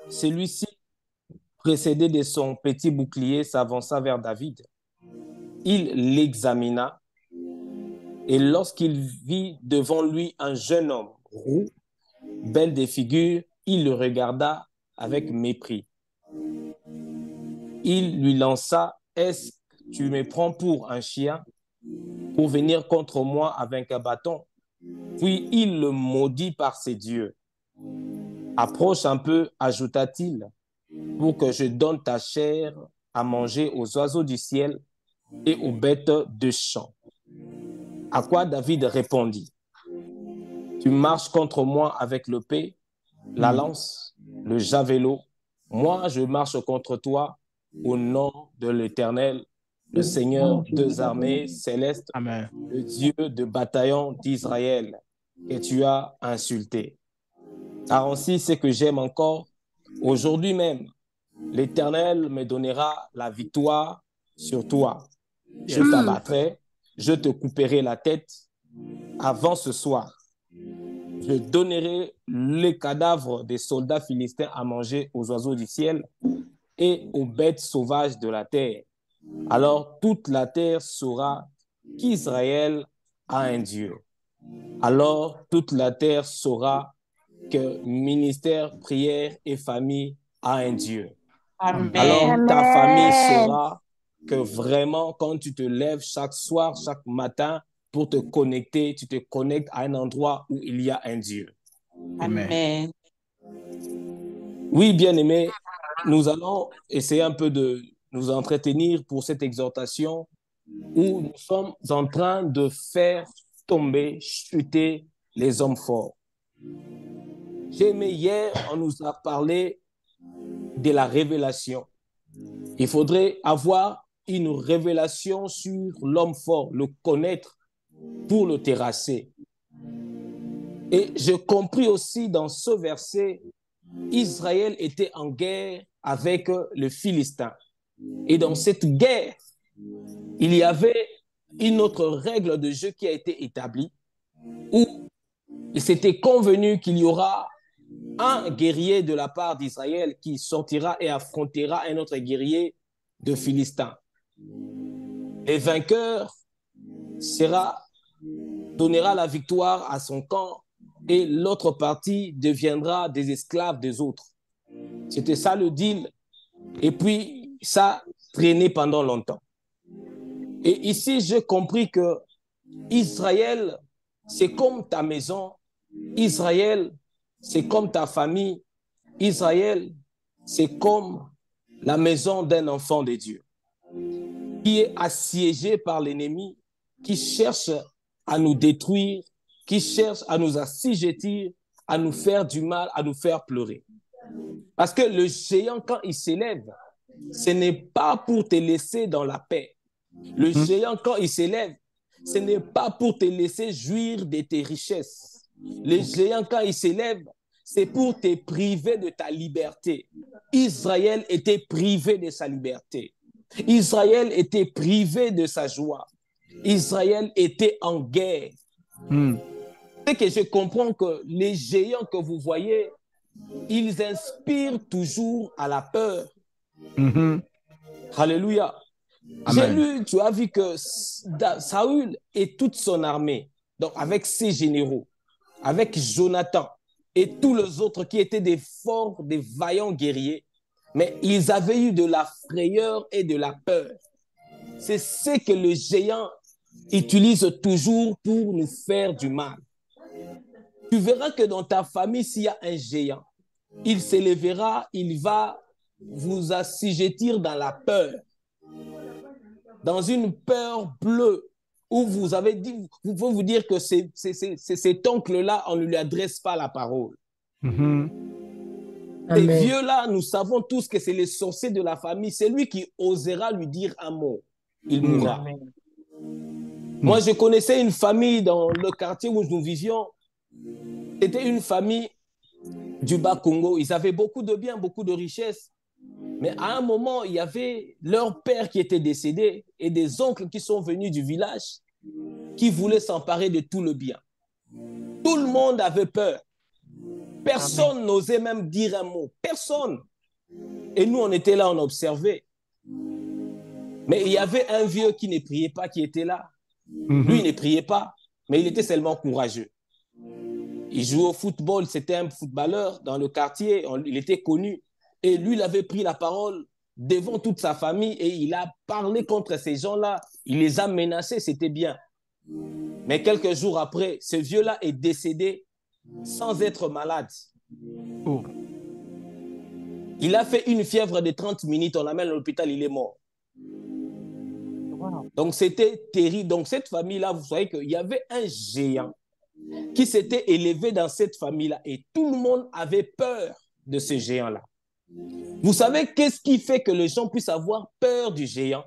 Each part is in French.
Celui-ci, précédé de son petit bouclier, s'avança vers David. Il l'examina et lorsqu'il vit devant lui un jeune homme roux, belle de figure, il le regarda avec mépris. Il lui lança: est-ce que tu me prends pour un chien pour venir contre moi avec un bâton? Puis il le maudit par ses dieux. Approche un peu, ajouta-t-il, pour que je donne ta chair à manger aux oiseaux du ciel et aux bêtes de champ. À quoi David répondit: tu marches contre moi avec l'épée, la lance, le javelot. Moi, je marche contre toi au nom de l'Éternel, le Seigneur des armées célestes, Amen. le Dieu de bataillon d'Israël, que tu as insulté. Car ainsi, ce que j'aime encore, aujourd'hui même, l'Éternel me donnera la victoire sur toi. Je Yes. t'abattrai, je te couperai la tête avant ce soir. Je donnerai les cadavres des soldats philistins à manger aux oiseaux du ciel et aux bêtes sauvages de la terre. Alors toute la terre saura qu'Israël a un Dieu. Alors toute la terre saura que ministère, prière et famille a un Dieu. Alors Amen. ta famille Amen. saura que vraiment, quand tu te lèves chaque soir, chaque matin, pour te connecter, tu te connectes à un endroit où il y a un Dieu. Amen. Oui, bien-aimés, nous allons essayer un peu de nous entretenir pour cette exhortation où nous sommes en train de faire tomber, chuter les hommes forts. J'ai aimé hier, on nous a parlé de la révélation. Il faudrait avoir une révélation sur l'homme fort, le connaître pour le terrasser. Et j'ai compris aussi dans ce verset, Israël était en guerre avec le Philistin. Et dans cette guerre, il y avait une autre règle de jeu qui a été établie, où il s'était convenu qu'il y aura un guerrier de la part d'Israël qui sortira et affrontera un autre guerrier de Philistin. Le vainqueur donnera la victoire à son camp et l'autre partie deviendra des esclaves des autres. C'était ça le deal. Et puis, ça traînait pendant longtemps. Et ici, j'ai compris que Israël, c'est comme ta maison. Israël, c'est comme ta famille. Israël, c'est comme la maison d'un enfant de Dieu qui est assiégé par l'ennemi, qui cherche à nous détruire, qui cherche à nous assujettir, à nous faire du mal, à nous faire pleurer. Parce que le géant, quand il s'élève, ce n'est pas pour te laisser dans la paix. Le géant, quand il s'élève, ce n'est pas pour te laisser jouir de tes richesses. Le géant, quand il s'élève, c'est pour te priver de ta liberté. Israël était privé de sa liberté. Israël était privé de sa joie. Israël était en guerre. C'est que je comprends que les géants que vous voyez, ils inspirent toujours à la peur. Alléluia. J'ai lu, tu as vu que Saül et toute son armée, donc avec ses généraux, avec Jonathan et tous les autres qui étaient des forts, des vaillants guerriers, mais ils avaient eu de la frayeur et de la peur. C'est ce que le géant utilise toujours pour nous faire du mal. Tu verras que dans ta famille, s'il y a un géant, il s'élèvera, il va vous assujettir dans la peur, dans une peur bleue, où vous avez dit, vous pouvez vous dire que c'est cet oncle-là, on ne lui adresse pas la parole. Ces vieux-là, nous savons tous que c'est le sorcier de la famille. C'est lui qui osera lui dire un mot. Il mourra. Moi, je connaissais une famille dans le quartier où nous vivions. C'était une famille du Bas-Congo. Ils avaient beaucoup de biens, beaucoup de richesses. Mais à un moment, il y avait leur père qui était décédé et des oncles qui sont venus du village qui voulaient s'emparer de tout le bien. Tout le monde avait peur. Personne n'osait même dire un mot. Personne. Et nous, on était là, on observait. Mais il y avait un vieux qui ne priait pas, qui était là. Lui, il ne priait pas, mais il était seulement courageux. Il jouait au football, c'était un footballeur dans le quartier, il était connu. Et lui, il avait pris la parole devant toute sa famille et il a parlé contre ces gens-là. Il les a menacés, c'était bien. Mais quelques jours après, ce vieux-là est décédé sans être malade. Oh. Il a fait une fièvre de 30 minutes, on l'amène à l'hôpital, il est mort. Wow. Donc, c'était terrible. Donc, cette famille-là, vous savez qu'il y avait un géant qui s'était élevé dans cette famille-là et tout le monde avait peur de ce géant-là. Vous savez qu'est-ce qui fait que les gens puissent avoir peur du géant?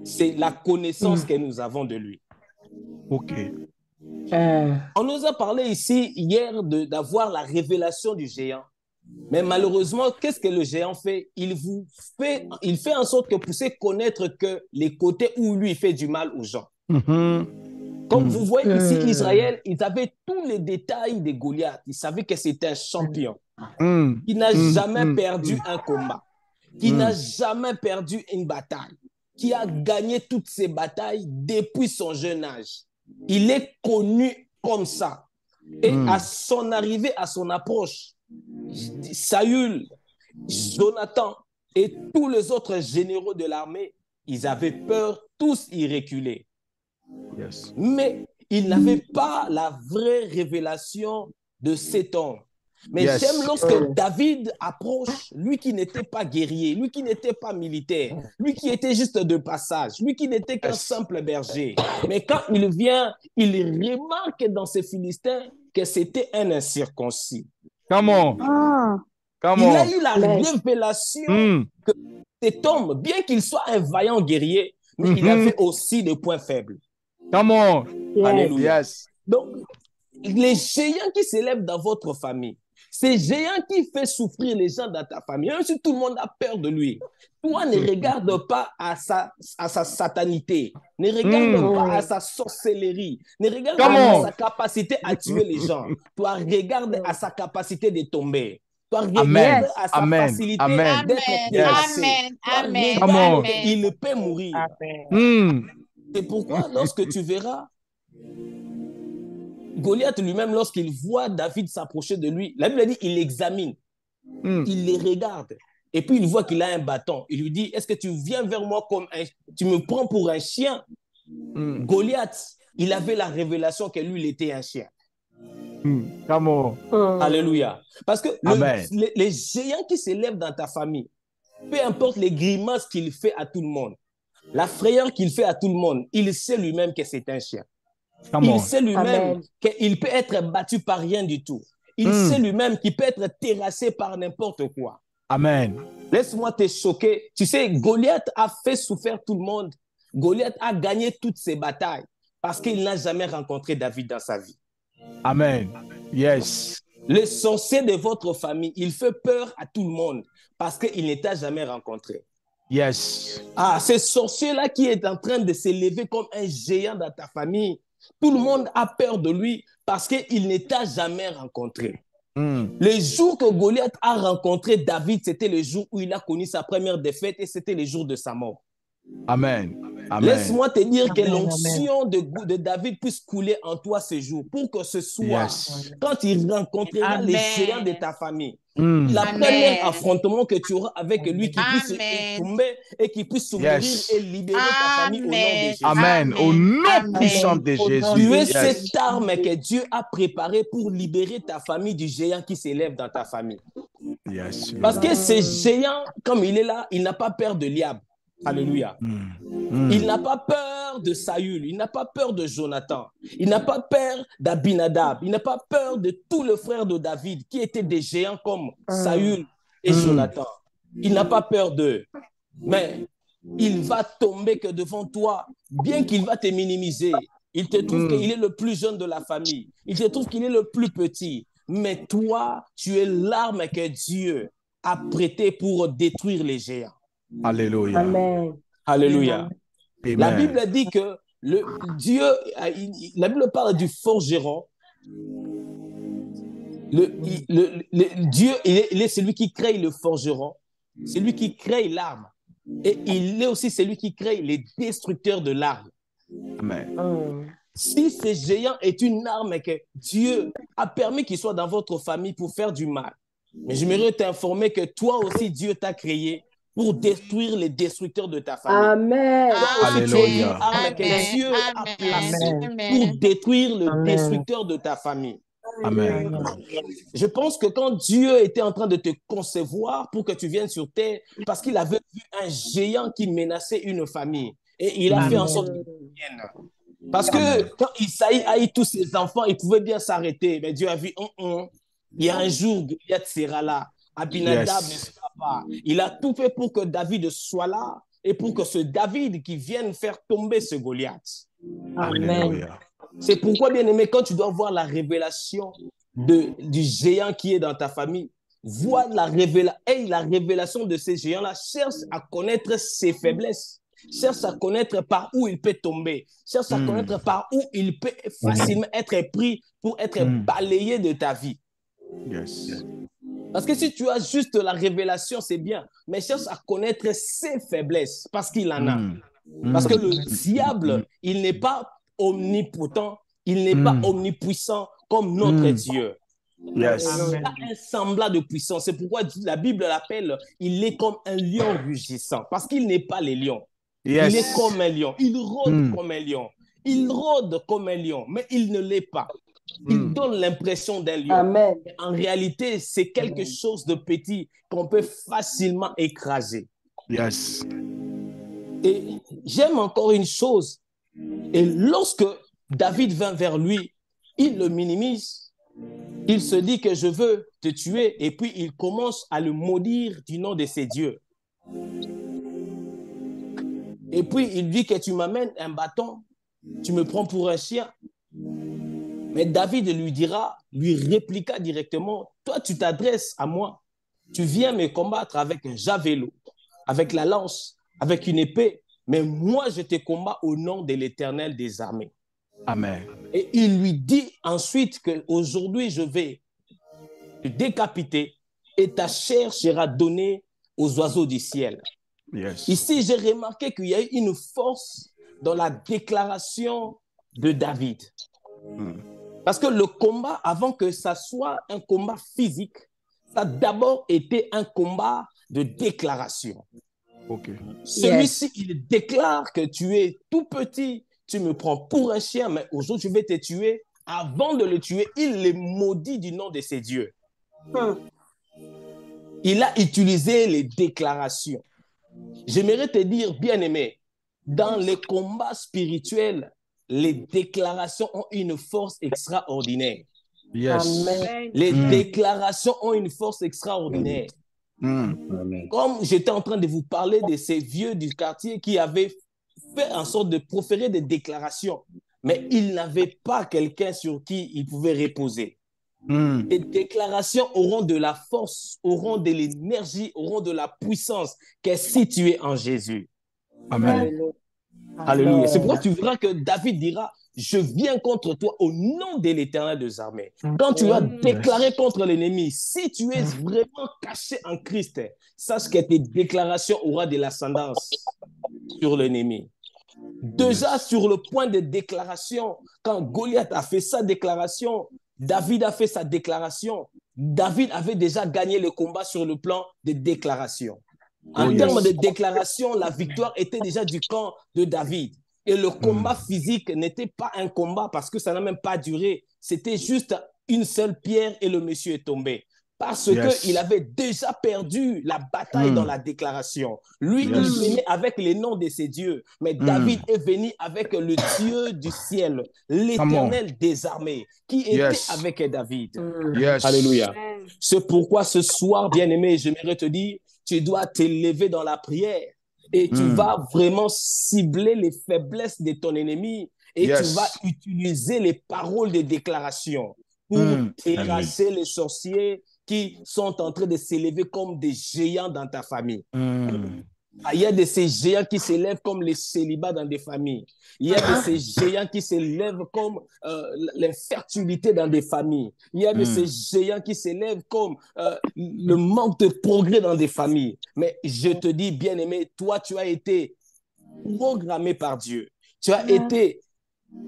C'est la connaissance que nous avons de lui. Ok. On nous a parlé ici hier d'avoir la révélation du géant. Mais malheureusement, qu'est-ce que le géant fait? Il fait en sorte que vous puissiez connaître que les côtés où lui il fait du mal aux gens. Comme vous voyez ici, Israël, ils avaient tous les détails de Goliath. Ils savaient que c'était un champion. Qui n'a jamais perdu un combat. Qui n'a jamais perdu une bataille. Qui a gagné toutes ses batailles depuis son jeune âge. Il est connu comme ça. Et à son arrivée, à son approche, Saül, Jonathan et tous les autres généraux de l'armée, ils avaient peur, tous y reculer. Yes. Mais ils n'avaient pas la vraie révélation de cet homme. Mais j'aime lorsque David approche, lui qui n'était pas guerrier, lui qui n'était pas militaire, lui qui était juste de passage, lui qui n'était qu'un simple berger. Mais quand il vient, il remarque dans ces Philistins que c'était un incirconcis. Comment? Il a eu la révélation que cet homme, bien qu'il soit un vaillant guerrier, mais il avait aussi des points faibles. Comment? Alléluia. Donc, les géants qui s'élèvent dans votre famille, ces géants qui font souffrir les gens dans ta famille, même si tout le monde a peur de lui, toi ne regarde pas à sa satanité, ne regarde pas à sa sorcellerie, ne regarde pas à sa capacité à tuer les gens. Toi, regarde à sa capacité de tomber. Toi, regarde à sa facilité d'être terrassé. Regarde, il peut mourir. C'est pourquoi lorsque tu verras Goliath lui-même, lorsqu'il voit David s'approcher de lui, la Bible dit il l'examine, il les regarde. Et puis il voit qu'il a un bâton. Il lui dit, est-ce que tu viens vers moi comme tu me prends pour un chien? Goliath, il avait la révélation que lui, il était un chien. Alléluia. Parce que les géants qui s'élèvent dans ta famille, peu importe les grimaces qu'il fait à tout le monde, la frayeur qu'il fait à tout le monde, il sait lui-même que c'est un chien. Il sait lui-même qu'il peut être battu par rien du tout. Il sait lui-même qu'il peut être terrassé par n'importe quoi. Amen. Laisse-moi te choquer. Tu sais, Goliath a fait souffrir tout le monde. Goliath a gagné toutes ses batailles parce qu'il n'a jamais rencontré David dans sa vie. Amen. Yes. Le sorcier de votre famille, il fait peur à tout le monde parce qu'il ne t'a jamais rencontré. Yes. Ah, ce sorcier-là qui est en train de s'élever comme un géant dans ta famille, tout le monde a peur de lui parce qu'il ne t'a jamais rencontré. Le jour que Goliath a rencontré David, c'était le jour où il a connu sa première défaite et c'était le jour de sa mort. Amen. Amen. Laisse-moi te dire que l'onction de David puisse couler en toi ce jour pour que ce soir, quand il rencontrera les géants de ta famille, la première affrontement que tu auras avec lui qui puisse tomber et qui puisse s'ouvrir et libérer ta famille au nom de Jésus. Amen. Au nom puissant de Jésus. Tu es cette arme que Dieu a préparée pour libérer ta famille du géant qui s'élève dans ta famille. Parce que ce géant, comme il est là, il n'a pas peur de Liab. Alléluia. Il n'a pas peur de Saül, il n'a pas peur de Jonathan, il n'a pas peur d'Abinadab, il n'a pas peur de tous les frères de David qui étaient des géants comme Saül et Jonathan. Il n'a pas peur d'eux. Mais il va tomber que devant toi, bien qu'il va te minimiser. Il te trouve qu'il est le plus jeune de la famille. Il te trouve qu'il est le plus petit. Mais toi, tu es l'arme que Dieu a prêtée pour détruire les géants. Alléluia. Amen. Alléluia. Amen. La Bible dit que la Bible parle du forgeron Dieu, il est celui qui crée le forgeron, c'est lui qui crée l'arme. Et il est aussi celui qui crée les destructeurs de l'arme. Amen. Si ce géant est une arme que Dieu a permis qu'il soit dans votre famille pour faire du mal, mais j'aimerais t'informer que toi aussi, Dieu t'a créé pour détruire les destructeurs de ta famille. Amen. Toi aussi, tu es une Alléluia. arme que Dieu a placée Amen. pour détruire le Amen. destructeur de ta famille. Amen. Je pense que quand Dieu était en train de te concevoir pour que tu viennes sur terre, parce qu'il avait vu un géant qui menaçait une famille, et il a fait en sorte que tu viennes. Parce que quand Isaïe a eu tous ses enfants, il pouvait bien s'arrêter. Mais Dieu a vu, il y a un jour, Goliath sera là. Abinadab ne sera pas. Il a tout fait pour que David soit là et pour que ce David qui vienne faire tomber ce Goliath. Amen. C'est pourquoi, bien aimé, quand tu dois voir la révélation du géant qui est dans ta famille, vois la révélation de ces géants-là, cherche à connaître ses faiblesses. Cherche à connaître par où il peut tomber. Cherche à connaître par où il peut facilement être pris pour être balayé de ta vie. Yes. Parce que si tu as juste la révélation, c'est bien. Mais cherche à connaître ses faiblesses parce qu'il en a. Parce que le diable, il n'est pas omnipotent, il n'est pas omnipuissant comme notre Dieu. Yes. Il a un semblant de puissance. C'est pourquoi la Bible l'appelle, il est comme un lion rugissant. Parce qu'il n'est pas le lion. Yes. Il est comme un lion. Il rôde comme un lion. Il rôde comme un lion, mais il ne l'est pas. Il donne l'impression d'un lion. Amen. En réalité, c'est quelque chose de petit qu'on peut facilement écraser. Yes. Et j'aime encore une chose. Et lorsque David vint vers lui, il le minimise. Il se dit que je veux te tuer. Et puis, il commence à le maudire du nom de ses dieux. Et puis, il dit que tu m'amènes un bâton, tu me prends pour un chien. Mais David lui répliqua directement, toi, tu t'adresses à moi. Tu viens me combattre avec un javelot, avec la lance, avec une épée. Mais moi, je te combats au nom de l'Éternel des armées. Amen. Et il lui dit ensuite qu'aujourd'hui, je vais te décapiter et ta chair sera donnée aux oiseaux du ciel. Yes. Ici, j'ai remarqué qu'il y a eu une force dans la déclaration de David. Parce que le combat, avant que ça soit un combat physique, ça a d'abord été un combat de déclaration. Ok. Celui-ci, il déclare que tu es tout petit, tu me prends pour un chien, mais aujourd'hui, je vais te tuer. Avant de le tuer, il les maudit du nom de ses dieux. Il a utilisé les déclarations. J'aimerais te dire, bien-aimé, dans les combats spirituels, les déclarations ont une force extraordinaire. Yes. Amen. Les déclarations ont une force extraordinaire. Comme j'étais en train de vous parler de ces vieux du quartier qui avaient fait en sorte de proférer des déclarations, mais ils n'avaient pas quelqu'un sur qui ils pouvaient reposer. Les déclarations auront de la force, auront de l'énergie, auront de la puissance qui est située en Jésus. Amen. Alléluia. C'est pourquoi tu verras que David dira, je viens contre toi au nom de l'Éternel des armées. Quand tu vas déclarer contre l'ennemi, si tu es vraiment caché en Christ, sache que tes déclarations auront de l'ascendance sur l'ennemi. Déjà sur le point de déclaration, quand Goliath a fait sa déclaration, David a fait sa déclaration. David avait déjà gagné le combat sur le plan de déclaration. En termes de déclaration, la victoire était déjà du camp de David. Et le combat physique n'était pas un combat parce que ça n'a même pas duré. C'était juste une seule pierre et le monsieur est tombé. Parce qu'il avait déjà perdu la bataille dans la déclaration. Lui, il venait avec les noms de ses dieux. Mais David est venu avec le Dieu du ciel, l'Éternel des armées, qui était avec David. Alléluia. C'est pourquoi ce soir, bien-aimé, j'aimerais te dire, tu dois t'élever dans la prière et tu vas vraiment cibler les faiblesses de ton ennemi et tu vas utiliser les paroles de déclaration pour terrasser les sorciers qui sont en train de s'élever comme des géants dans ta famille. Il y a de ces géants qui s'élèvent comme les célibats dans des familles. Il y a de ces géants qui s'élèvent comme l'infertilité dans des familles. Il y a de ces géants qui s'élèvent comme le manque de progrès dans des familles. Mais je te dis, bien-aimé, toi, tu as été programmé par Dieu. Tu as été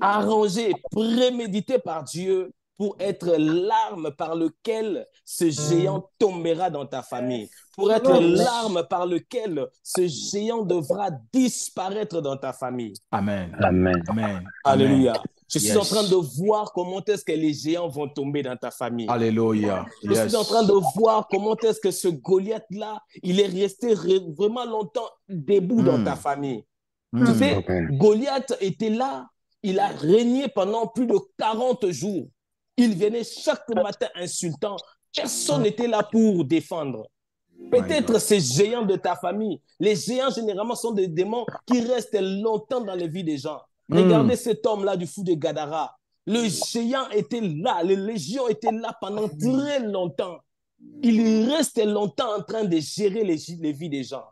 arrangé, prémédité par Dieu pour être l'arme par laquelle ce géant tombera dans ta famille, pour être l'arme par laquelle ce géant devra disparaître dans ta famille. Amen. Amen. Amen. Alléluia. Amen. Je suis en train de voir comment est-ce que les géants vont tomber dans ta famille. Alléluia. Je suis en train de voir comment est-ce que ce Goliath-là, il est resté vraiment longtemps debout dans ta famille. Tu sais, Goliath était là, il a régné pendant plus de 40 jours. Il venait chaque matin insultant. Personne n'était là pour défendre. Peut-être ces géants de ta famille. Les géants, généralement, sont des démons qui restent longtemps dans les vies des gens. Regardez cet homme-là du fou de Gadara. Le géant était là, les légions étaient là pendant très longtemps. Il restait longtemps en train de gérer les vies des gens.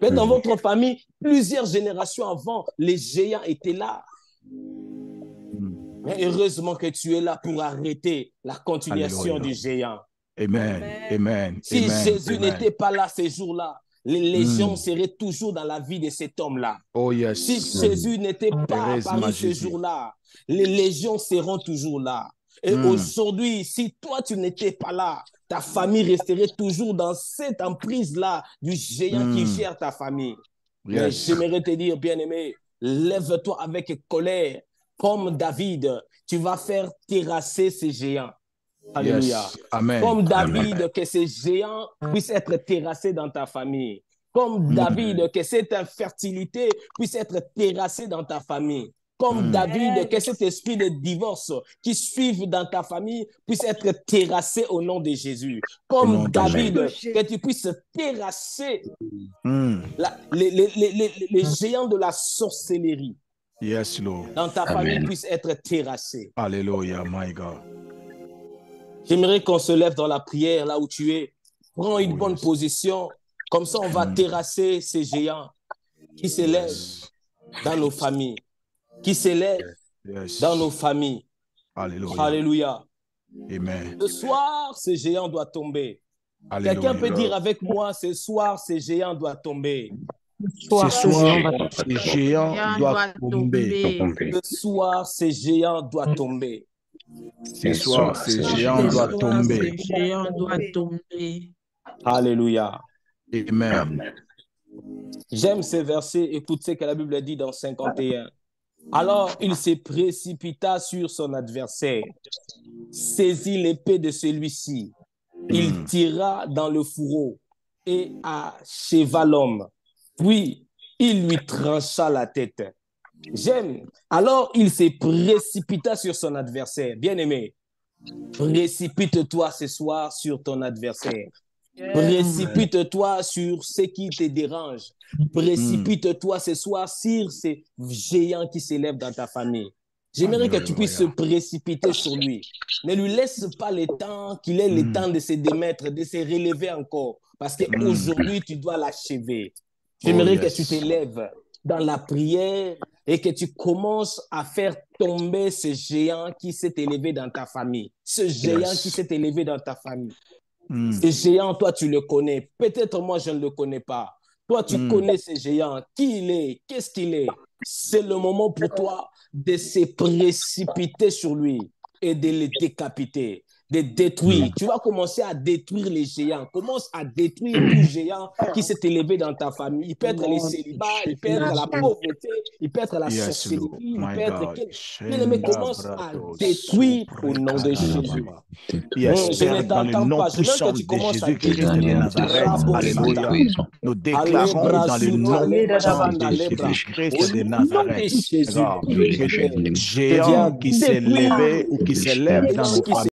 Peut-être dans votre famille, plusieurs générations avant, les géants étaient là. Mais heureusement que tu es là pour arrêter la continuation du géant. Amen. Amen. Si Amen. Jésus n'était pas là ces jours-là, les légions seraient toujours dans la vie de cet homme-là. Oh yes. Si Jésus n'était pas apparu ces jours-là, les légions seront toujours là. Et aujourd'hui, si toi tu n'étais pas là, ta famille resterait toujours dans cette emprise-là du géant qui gère ta famille. Mais j'aimerais te dire, bien-aimé, lève-toi avec colère. Comme David, tu vas faire terrasser ces géants. Alléluia. Amen. Comme David, que ces géants puissent être terrassés dans ta famille. Comme David, que cette infertilité puisse être terrassée dans ta famille. Comme David, que cet esprit de divorce qui suive dans ta famille puisse être terrassé au nom de Jésus. Comme David, que tu puisses terrasser les géants de la sorcellerie. Yes, Lord. Dans ta famille puisse être terrassé. Alléluia, my God. J'aimerais qu'on se lève dans la prière là où tu es. Prends une bonne position. Comme ça, on va terrasser ces géants qui s'élèvent dans nos familles. Qui s'élèvent dans nos familles. Alléluia. Alléluia. Amen. Ce soir, ce géant doit tomber. Alléluia. Quelqu'un peut dire avec moi, ce soir, ce géant doit tomber. Ce soir, ce géant doit tomber. Ce soir, ce géant doit tomber. Ce soir, ce géant doit tomber. Ce géant doit tomber. Alléluia. Amen. J'aime ces versets. Écoute ce que la Bible dit dans 51. Alors, il se précipita sur son adversaire, saisit l'épée de celui-ci. Il tira dans le fourreau et acheva l'homme. Puis, il lui trancha la tête. J'aime. Alors, il se précipita sur son adversaire. Bien-aimé, précipite-toi ce soir sur ton adversaire. Précipite-toi sur ce qui te dérange. Précipite-toi ce soir sur ces géants qui s'élèvent dans ta famille. J'aimerais que tu puisses se précipiter sur lui. Ne lui laisse pas le temps qu'il ait le temps de se démettre, de se relever encore. Parce qu'aujourd'hui, tu dois l'achever. J'aimerais que tu t'élèves dans la prière et que tu commences à faire tomber ce géant qui s'est élevé dans ta famille. Ce géant qui s'est élevé dans ta famille. Ce géant, toi, tu le connais. Peut-être moi, je ne le connais pas. Toi, tu connais ce géant. Qui il est? Qu'est-ce qu'il est? C'est le moment pour toi de se précipiter sur lui et de le décapiter, de détruire. Tu vas commencer à détruire les géants. Commence à détruire tout géant qui s'est élevé dans ta famille. Il peut être les célibats, il peut être la pauvreté, il peut être la sorcellerie, il peut être... Mais commence à détruire au nom de Jésus. Je ne t'entends pas. Je veux que tu commences à détruire. Alléluia. Nous déclarons dans le nom de Jésus-Christ de Nazareth, géant qui s'est levé ou qui s'élève dans nos familles.